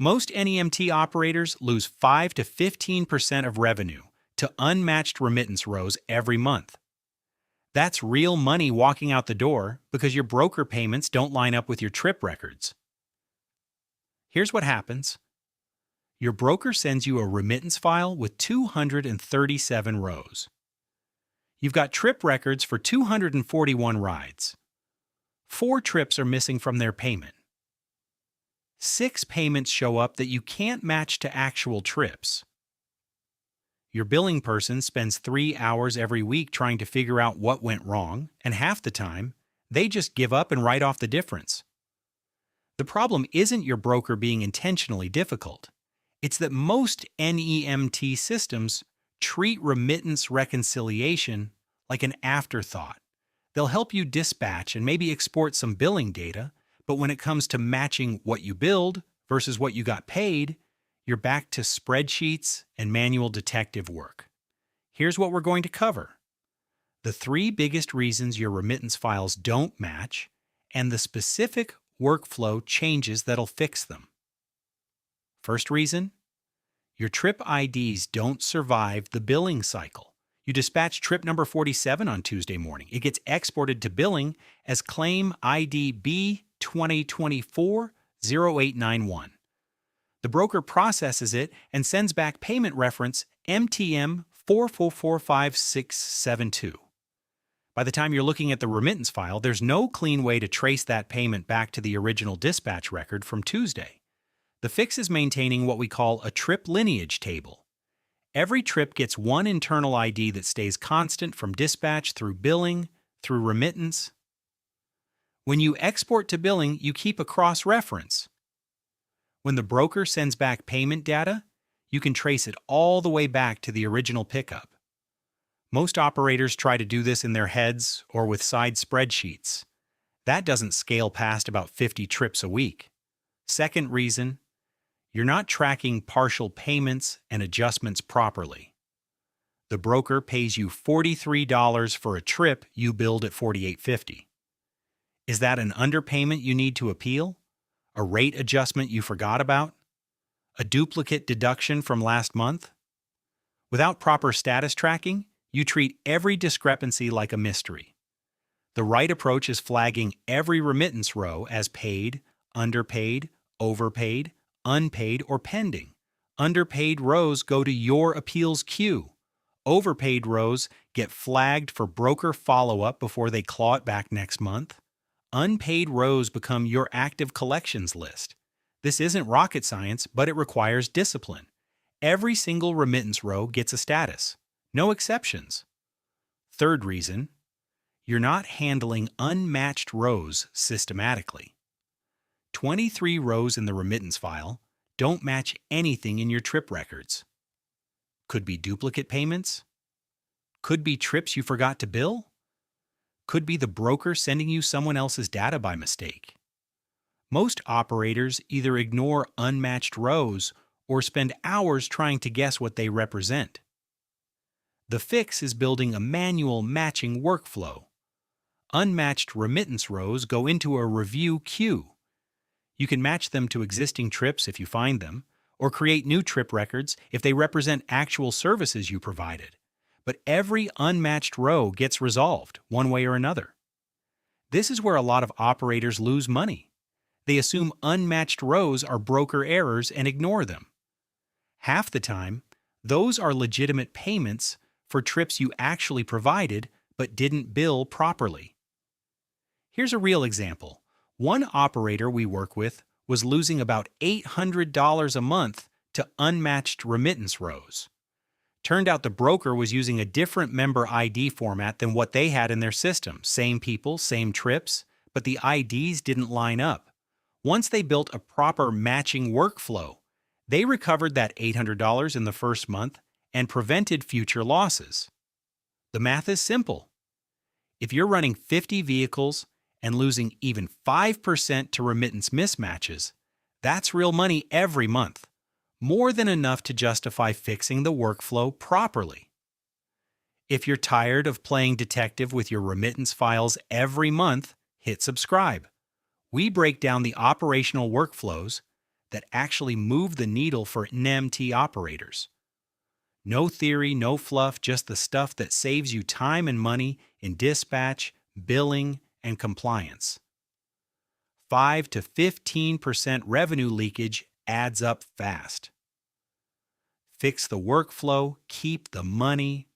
Most NEMT operators lose 5 to 15% of revenue to unmatched remittance rows every month. That's real money walking out the door because your broker payments don't line up with your trip records. Here's what happens. Your broker sends you a remittance file with 237 rows. You've got trip records for 241 rides. 4 trips are missing from their payment. 6 payments show up that you can't match to actual trips. Your billing person spends 3 hours every week trying to figure out what went wrong, and half the time, they just give up and write off the difference. The problem isn't your broker being intentionally difficult. It's that most NEMT systems treat remittance reconciliation like an afterthought. They'll help you dispatch and maybe export some billing data, but when it comes to matching what you billed versus what you got paid, you're back to spreadsheets and manual detective work. Here's what we're going to cover: the 3 biggest reasons your remittance files don't match, and the specific workflow changes that'll fix them. First reason: your trip IDs don't survive the billing cycle. You dispatch trip number 47 on Tuesday morning. It gets exported to billing as claim ID B2024-0891. The broker processes it and sends back payment reference MTM 44456672. By the time you're looking at the remittance file, there's no clean way to trace that payment back to the original dispatch record from Tuesday. The fix is maintaining what we call a trip lineage table. Every trip gets one internal ID that stays constant from dispatch through billing, through remittance. When you export to billing, you keep a cross-reference. When the broker sends back payment data, you can trace it all the way back to the original pickup. Most operators try to do this in their heads or with side spreadsheets. That doesn't scale past about 50 trips a week. Second reason: you're not tracking partial payments and adjustments properly. The broker pays you $43 for a trip you billed at $48.50. Is that an underpayment you need to appeal? A rate adjustment you forgot about? A duplicate deduction from last month? Without proper status tracking, you treat every discrepancy like a mystery. The right approach is flagging every remittance row as paid, underpaid, overpaid, unpaid, or pending. Underpaid rows go to your appeals queue. Overpaid rows get flagged for broker follow-up before they claw it back next month. Unpaid rows become your active collections list. This isn't rocket science, but it requires discipline. Every single remittance row gets a status. No exceptions. Third reason: you're not handling unmatched rows systematically. 23 rows in the remittance file don't match anything in your trip records. Could be duplicate payments. Could be trips you forgot to bill. Could be the broker sending you someone else's data by mistake. Most operators either ignore unmatched rows or spend hours trying to guess what they represent. The fix is building a manual matching workflow. Unmatched remittance rows go into a review queue. You can match them to existing trips if you find them, or create new trip records if they represent actual services you provided. But every unmatched row gets resolved, one way or another. This is where a lot of operators lose money. They assume unmatched rows are broker errors and ignore them. Half the time, those are legitimate payments for trips you actually provided but didn't bill properly. Here's a real example. One operator we work with was losing about $800 a month to unmatched remittance rows. Turned out the broker was using a different member ID format than what they had in their system. Same people, same trips, but the IDs didn't line up. Once they built a proper matching workflow, they recovered that $800 in the first month and prevented future losses. The math is simple. If you're running 50 vehicles and losing even 5% to remittance mismatches, that's real money every month. More than enough to justify fixing the workflow properly. If you're tired of playing detective with your remittance files every month, hit subscribe. We break down the operational workflows, that actually move the needle for NEMT operators. No theory, no fluff, just the stuff that saves you time and money in dispatch, billing, and compliance. 5 to 15% revenue leakage adds up fast. Fix the workflow, keep the money,